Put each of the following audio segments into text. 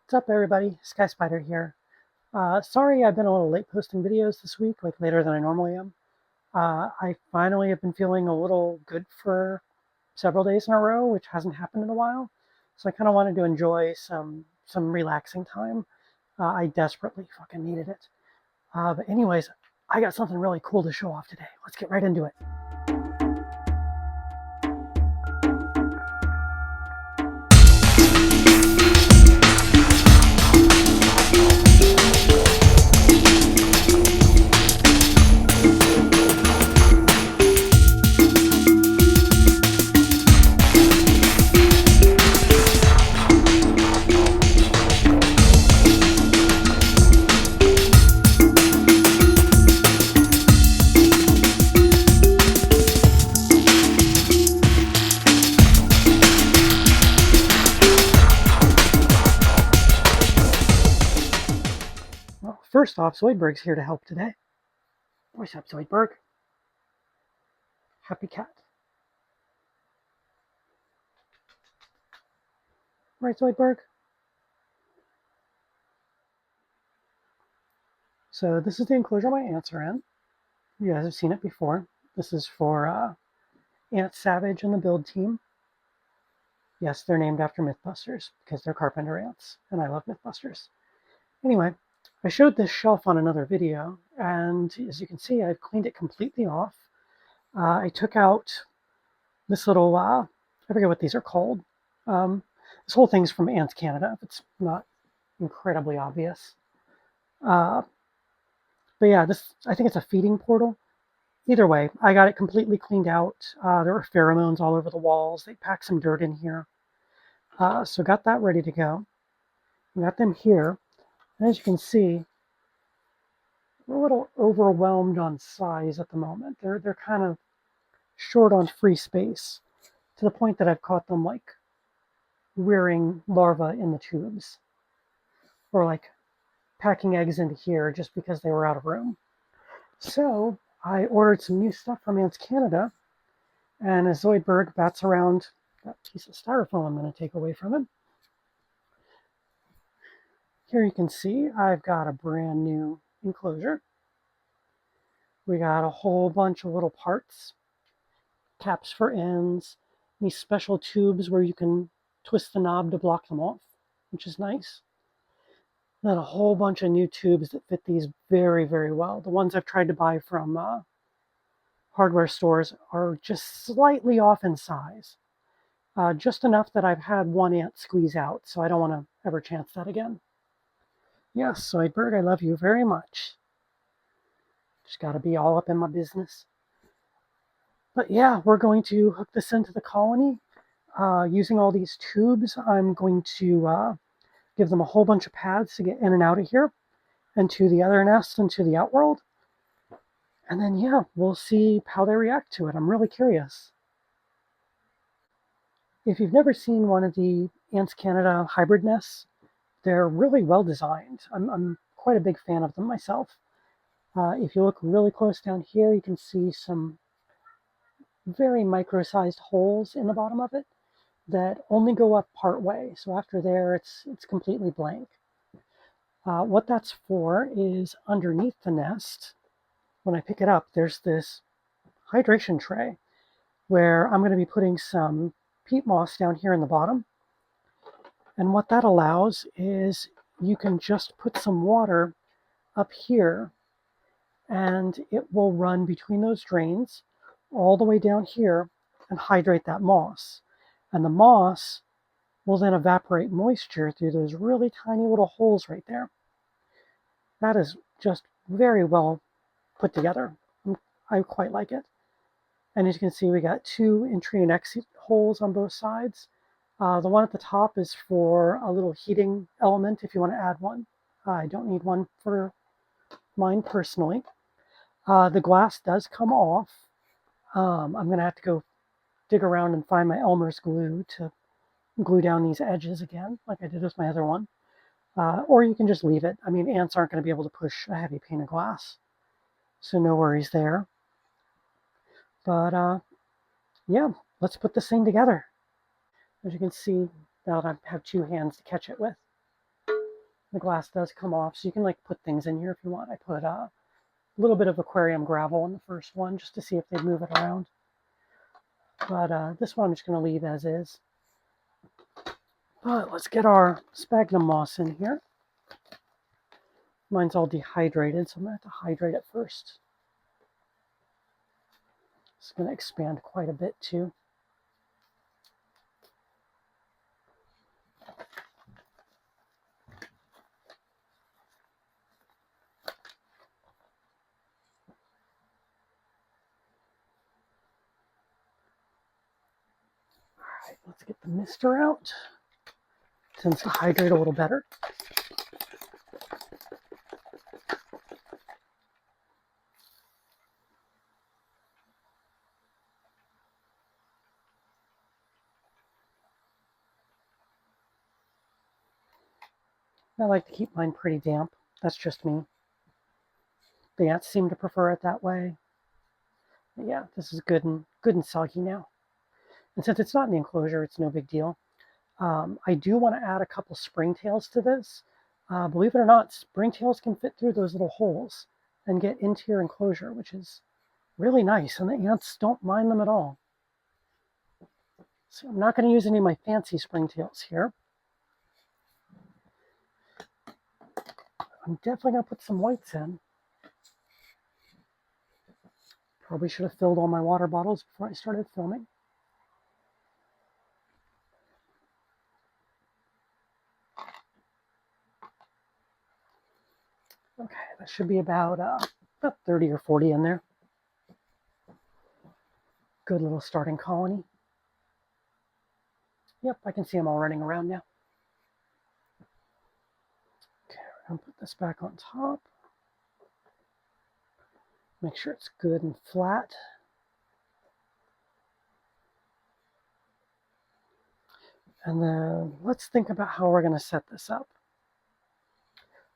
What's up, everybody? Sky Spider here. Sorry I've been a little late posting videos this week, like later than I normally am. I finally have been feeling a little good for several days in a row, which hasn't happened in a while. So I kind of wanted to enjoy some relaxing time. I desperately fucking needed it. But anyways, I got something really cool to show off today. Let's get right into it. Well, first off, Zoidberg's here to help today. What's up, Zoidberg? Happy cat. Right, Zoidberg? So this is the enclosure my ants are in. You guys have seen it before. This is for Ant Savage and the build team. Yes, they're named after Mythbusters because they're carpenter ants, and I love Mythbusters. Anyway, I showed this shelf on another video, and as you can see, I've cleaned it completely off. I took out this little, I forget what these are called. This whole thing's from Ants Canada, if it's not incredibly obvious. But yeah, I think it's a feeding portal. Either way, I got it completely cleaned out. There were pheromones all over the walls. They packed some dirt in here. So got that ready to go. We got them here. And as you can see, we're a little overwhelmed on size at the moment. They're kind of short on free space to the point that I've caught them like rearing larvae in the tubes or like packing eggs into here just because they were out of room. So I ordered some new stuff from Ants Canada, and as Zoidberg bats around that piece of styrofoam I'm going to take away from him, here you can see I've got a brand new enclosure. We got a whole bunch of little parts, caps for ends, these special tubes where you can twist the knob to block them off, which is nice. And then a whole bunch of new tubes that fit these very, very well. The ones I've tried to buy from hardware stores are just slightly off in size. Just enough that I've had one ant squeeze out, so I don't want to ever chance that again. Yes, Zoidberg, I love you very much. Just got to be all up in my business. But yeah, we're going to hook this into the colony. Using all these tubes, I'm going to give them a whole bunch of paths to get in and out of here, and to the other nest and to the outworld. And then, yeah, we'll see how they react to it. I'm really curious. If you've never seen one of the Ants Canada hybrid nests, they're really well designed. I'm quite a big fan of them myself. If you look really close down here, you can see some very micro-sized holes in the bottom of it that only go up part way. So after there, it's completely blank. What that's for is underneath the nest, when I pick it up, there's this hydration tray where I'm going to be putting some peat moss down here in the bottom. And what that allows is you can just put some water up here and it will run between those drains all the way down here and hydrate that moss. And the moss will then evaporate moisture through those really tiny little holes right there. That is just very well put together. I quite like it. And as you can see, we got 2 entry and exit holes on both sides. The one at the top is for a little heating element if you want to add one. I don't need one for mine personally. The glass does come off. I'm going to have to go dig around and find my Elmer's glue to glue down these edges again, like I did with my other one. Or you can just leave it. I mean, ants aren't going to be able to push a heavy pane of glass, so no worries there. But yeah, let's put this thing together. As you can see, now that I have 2 hands to catch it with. The glass does come off, so you can like put things in here if you want. I put a little bit of aquarium gravel in the first one just to see if they move it around. But this one I'm just going to leave as is. But let's get our sphagnum moss in here. Mine's all dehydrated, so I'm going to have to hydrate it first. It's going to expand quite a bit too. Alright, let's get the mister out. Tends to hydrate a little better. I like to keep mine pretty damp. That's just me. The ants seem to prefer it that way. But yeah, this is good and soggy now. And since it's not in the enclosure, it's no big deal. I do want to add a couple springtails to this. Believe it or not, springtails can fit through those little holes and get into your enclosure, which is really nice, and the ants don't mind them at all. So I'm not going to use any of my fancy springtails here. I'm definitely going to put some whites in. Probably should have filled all my water bottles before I started filming. Okay, that should be about 30 or 40 in there. Good little starting colony. Yep, I can see them all running around now. Okay, we're going to put this back on top. Make sure it's good and flat. And then let's think about how we're going to set this up.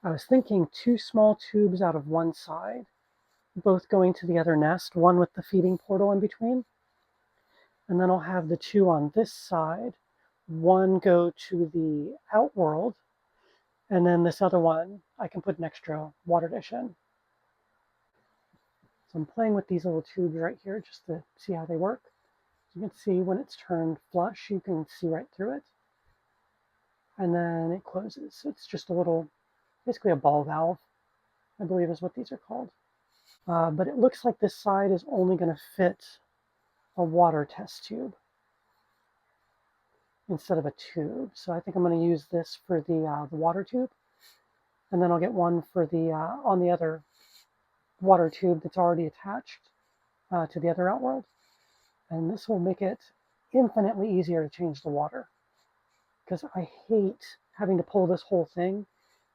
I was thinking 2 small tubes out of one side, both going to the other nest, one with the feeding portal in between. And then I'll have the 2 on this side, one go to the outworld, and then this other one, I can put an extra water dish in. So I'm playing with these little tubes right here just to see how they work. You can see when it's turned flush, you can see right through it. And then it closes. So it's just a little, basically a ball valve, I believe is what these are called. But it looks like this side is only going to fit a water test tube instead of a tube. So I think I'm going to use this for the water tube. And then I'll get one for the on the other water tube that's already attached to the other outworld. And this will make it infinitely easier to change the water, because I hate having to pull this whole thing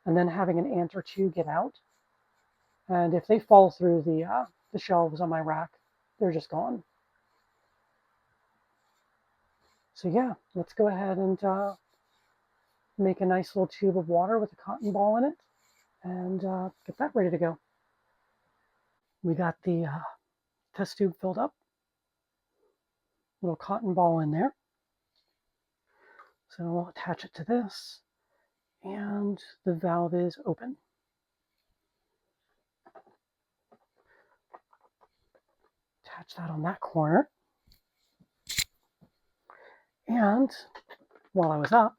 and then having an ant or 2 get out. And if they fall through the shelves on my rack, they're just gone. So yeah, let's go ahead and make a nice little tube of water with a cotton ball in it and get that ready to go. We got the test tube filled up. Little cotton ball in there. So we'll attach it to this, and the valve is open. Attach that on that corner. And while I was up,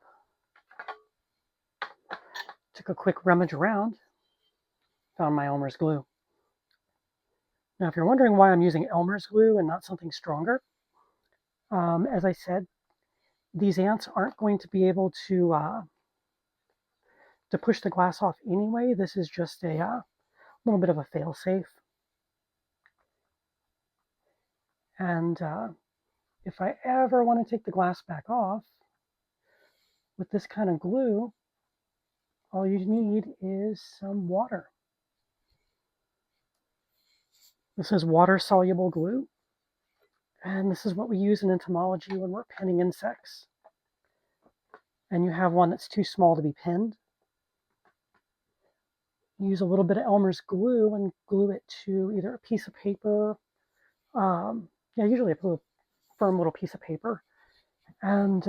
took a quick rummage around, found my Elmer's glue. Now, if you're wondering why I'm using Elmer's glue and not something stronger, as I said, these ants aren't going to be able to push the glass off anyway. This is just a little bit of a fail-safe. And if I ever want to take the glass back off, with this kind of glue, all you need is some water. This is water-soluble glue. And this is what we use in entomology when we're penning insects. And you have one that's too small to be pinned. Use a little bit of Elmer's glue and glue it to either a piece of paper, usually a firm little piece of paper. And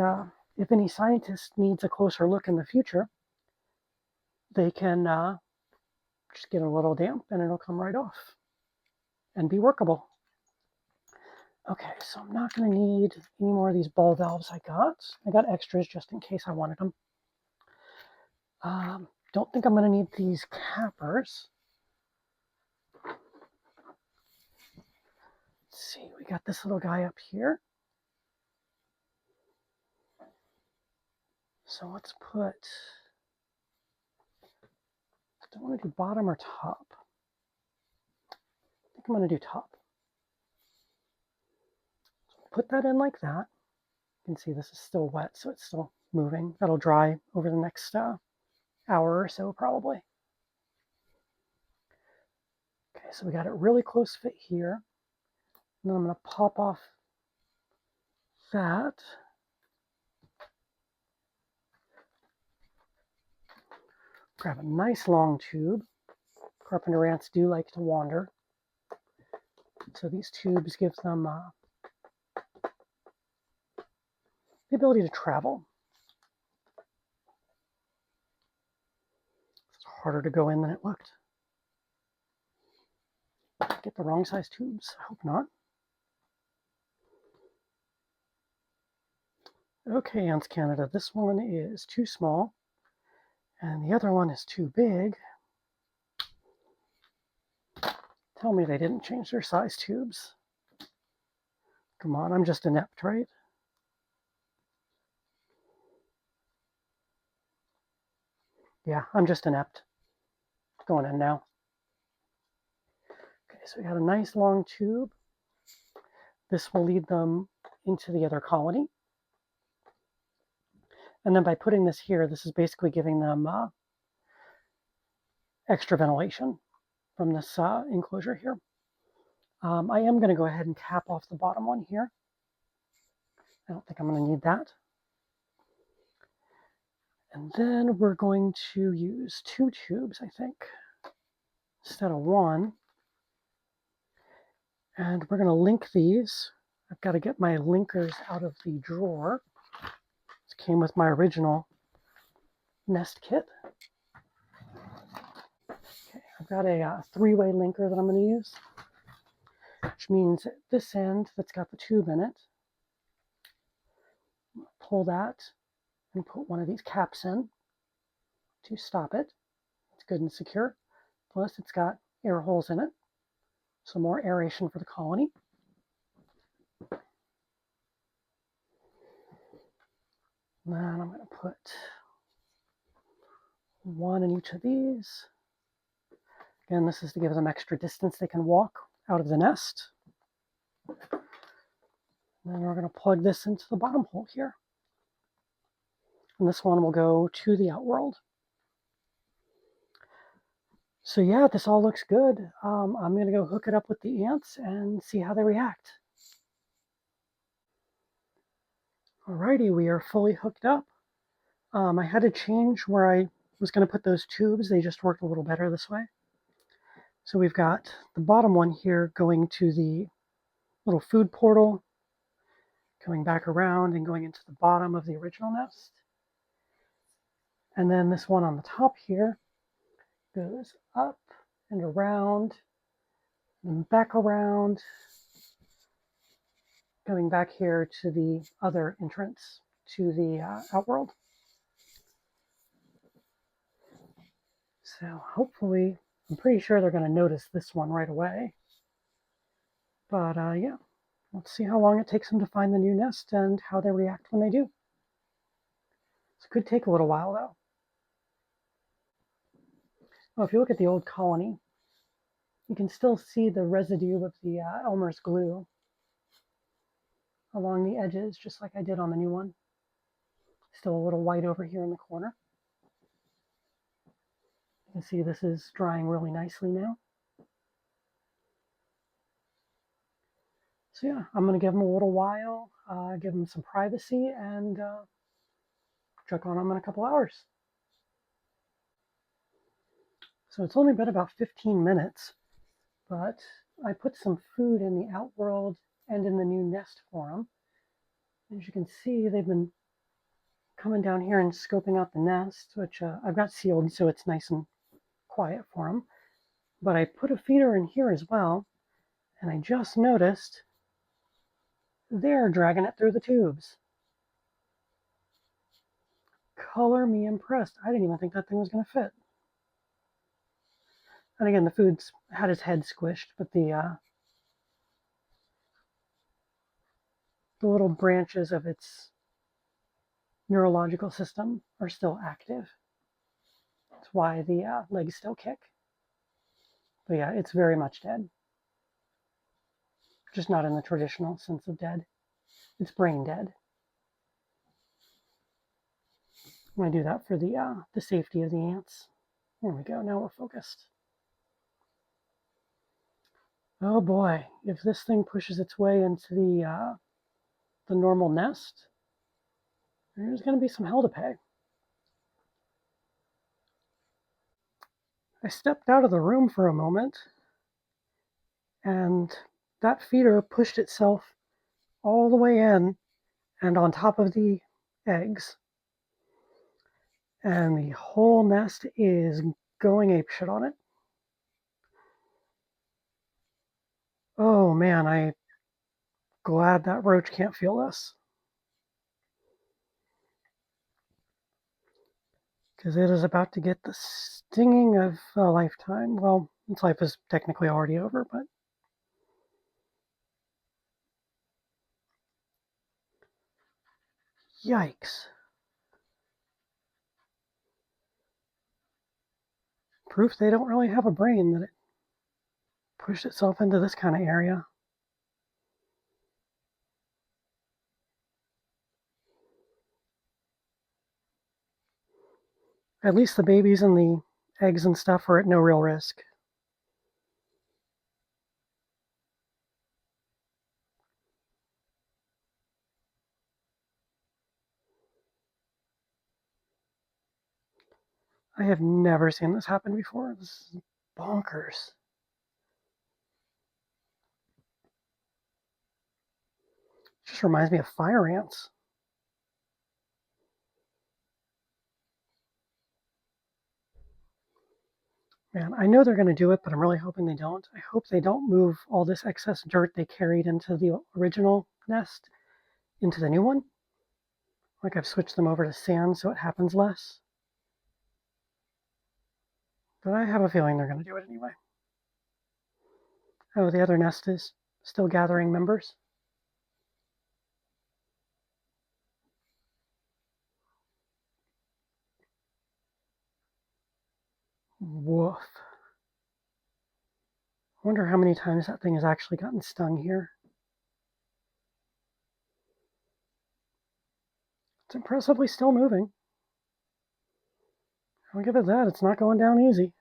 if any scientist needs a closer look in the future, they can just get a little damp and it'll come right off and be workable. Okay, so I'm not going to need any more of these ball valves I got. I got extras just in case I wanted them. Don't think I'm going to need these cappers. Let's see, we got this little guy up here. So let's put, do I want to do bottom or top? I think I'm going to do top. So put that in like that. You can see this is still wet, so it's still moving. That'll dry over the next hour or so probably. Okay, so we got it really close fit here. And then I'm going to pop off that. Grab a nice long tube. Carpenter ants do like to wander. So these tubes give them the ability to travel. It's harder to go in than it looked. Get the wrong size tubes. I hope not. Okay, Ants Canada, this one is too small, and the other one is too big. Tell me they didn't change their size tubes. Come on, I'm just inept, right? Yeah, I'm just inept. Going in now. Okay, so we got a nice long tube. This will lead them into the other colony. And then by putting this here, this is basically giving them extra ventilation from this enclosure here. I am going to go ahead and cap off the bottom one here. I don't think I'm going to need that. And then we're going to use 2 tubes, I think, instead of 1. And we're going to link these. I've got to get my linkers out of the drawer. This came with my original nest kit. Okay, I've got a 3-way linker that I'm going to use, which means at this end that's got the tube in it, pull that and put one of these caps in to stop it. It's good and secure. Plus it's got air holes in it, so more aeration for the colony. And then I'm going to put 1 in each of these. Again, this is to give them extra distance they can walk out of the nest. And then we're going to plug this into the bottom hole here. And this one will go to the outworld. So yeah, this all looks good. I'm going to go hook it up with the ants and see how they react. Alrighty, we are fully hooked up. I had to change where I was going to put those tubes. They just worked a little better this way. So we've got the bottom one here going to the little food portal, coming back around and going into the bottom of the original nest. And then this one on the top here goes up and around and back around, going back here to the other entrance to the outworld. So hopefully, I'm pretty sure they're going to notice this one right away. But yeah, let's see how long it takes them to find the new nest and how they react when they do. This could take a little while though. Oh, if you look at the old colony, you can still see the residue of the Elmer's glue along the edges, just like I did on the new one. Still a little white over here in the corner. You can see this is drying really nicely now. So yeah, I'm going to give them a little while, give them some privacy, and check on them in a couple hours. So it's only been about 15 minutes, but I put some food in the outworld and in the new nest for them. As you can see, they've been coming down here and scoping out the nest, which I've got sealed so it's nice and quiet for them. But I put a feeder in here as well, and I just noticed they're dragging it through the tubes. Color me impressed. I didn't even think that thing was going to fit. And again, the food's had its head squished, but the little branches of its neurological system are still active. That's why the legs still kick. But yeah, it's very much dead. Just not in the traditional sense of dead. It's brain dead. I'm going to do that for the safety of the ants. There we go. Now we're focused. Oh boy, if this thing pushes its way into the normal nest, there's going to be some hell to pay. I stepped out of the room for a moment, and that feeder pushed itself all the way in and on top of the eggs. And the whole nest is going apeshit on it. Oh man, I'm glad that roach can't feel this. Because it is about to get the stinging of a lifetime. Well, its life is technically already over, but yikes. Proof they don't really have a brain that it pushed itself into this kind of area. At least the babies and the eggs and stuff are at no real risk. I have never seen this happen before. This is bonkers. It just reminds me of fire ants. Man, I know they're going to do it, but I'm really hoping they don't. I hope they don't move all this excess dirt they carried into the original nest into the new one. Like I've switched them over to sand so it happens less. But I have a feeling they're going to do it anyway. Oh, the other nest is still gathering members. Woof. I wonder how many times that thing has actually gotten stung here. It's impressively still moving. I'll give it that. It's not going down easy.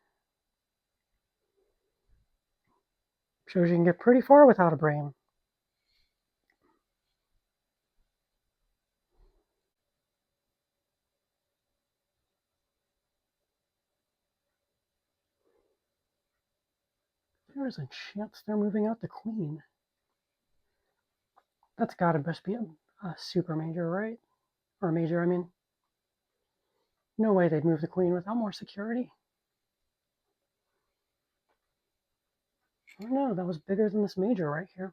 Shows you can get pretty far without a brain. There's a chance they're moving out the queen. That's gotta must be a super major, right? Or major, I mean. No way they'd move the queen without more security. Oh no, that was bigger than this major right here.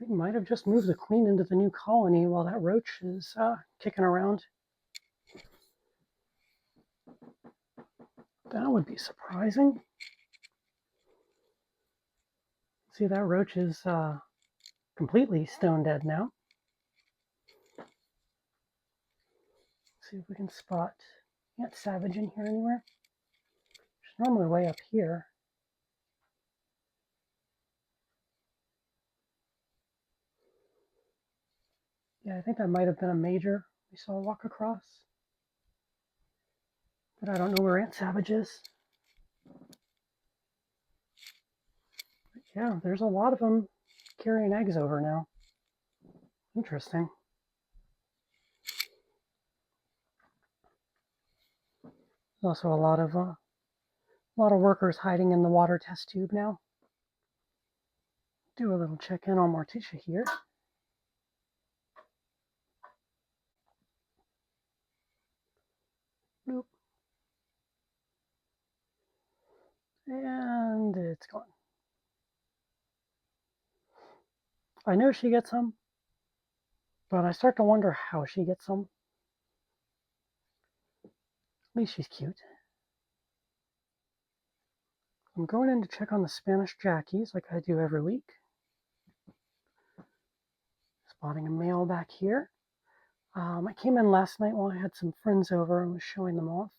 They might have just moved the queen into the new colony while that roach is kicking around. That would be surprising. See, that roach is completely stone dead now. Let's see if we can spot Ant Savage in here anywhere. She's normally way up here. Yeah, I think that might have been a major we saw walk across. But I don't know where Ant Savage is. But yeah, there's a lot of them carrying eggs over now. Interesting. There's also a lot of workers hiding in the water test tube now. Do a little check-in on Morticia here. it's gone. I know she gets some, but I start to wonder how she gets some. At least she's cute. I'm going in to check on the Spanish Jackies like I do every week. Spotting a male back here. I came in last night while I had some friends over and was showing them off.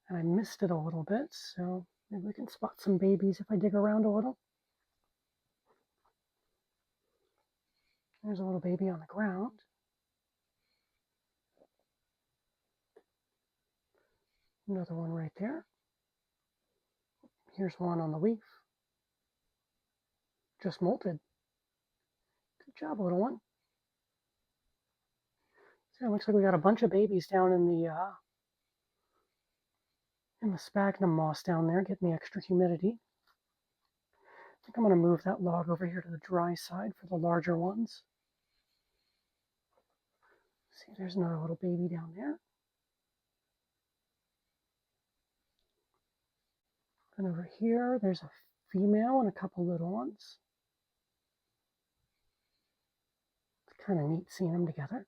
And I missed it a little bit, so maybe we can spot some babies if I dig around a little. There's a little baby on the ground. Another one right there. Here's one on the leaf. Just molted. Good job, little one. So it looks like we got a bunch of babies down in the sphagnum moss down there, getting the extra humidity. I think I'm going to move that log over here to the dry side for the larger ones. See, there's another little baby down there. And over here, there's a female and a couple little ones. It's kind of neat seeing them together.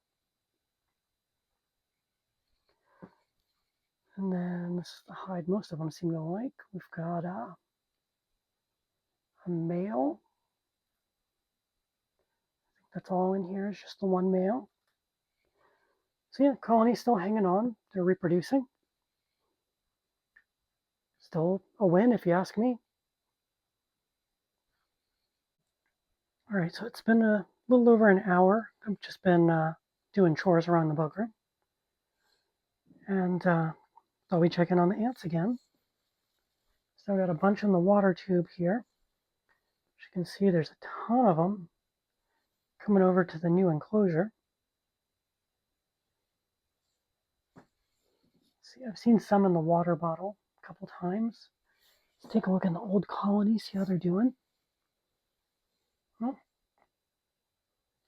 And then this is the hide most of them seem to like. We've got a male. I think that's all in here is just the one male. So yeah, the colony's still hanging on. They're reproducing. Still a win if you ask me. All right, so it's been a little over an hour. I've just been doing chores around the bug room. And thought we'd check in on the ants again. So I've got a bunch in the water tube here. As you can see, there's a ton of them coming over to the new enclosure. See, I've seen some in the water bottle a couple times. Let's take a look in the old colony, see how they're doing. Well,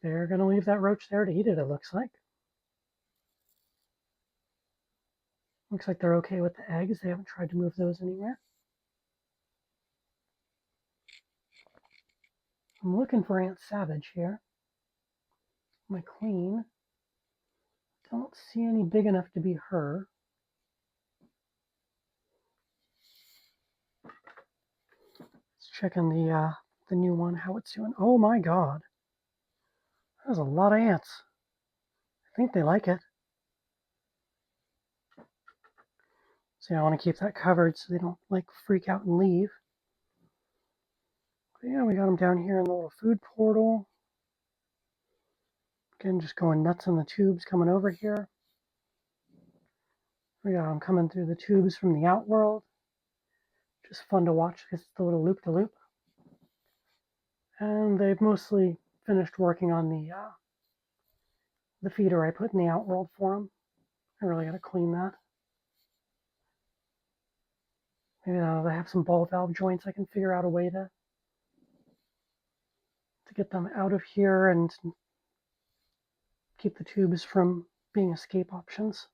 they're going to leave that roach there to eat it, it looks like. Looks like they're okay with the eggs. They haven't tried to move those anywhere. I'm looking for Aunt Savage here. My queen. Don't see any big enough to be her. Let's check in the new one, how it's doing. Oh my god. There's a lot of ants. I think they like it. So I want to keep that covered so they don't like freak out and leave. But yeah, we got them down here in the little food portal. Again, just going nuts in the tubes coming over here. We got them coming through the tubes from the outworld. Just fun to watch because it's the little loop-de-loop. And they've mostly finished working on the feeder I put in the outworld for them. I really got to clean that. Maybe now they have some ball valve joints. I can figure out a way to get them out of here and keep the tubes from being escape options.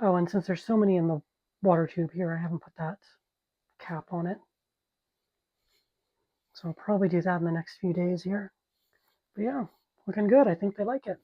Oh, and since there's so many in the water tube here, I haven't put that cap on it. So I'll probably do that in the next few days here. But yeah, looking good. I think they like it.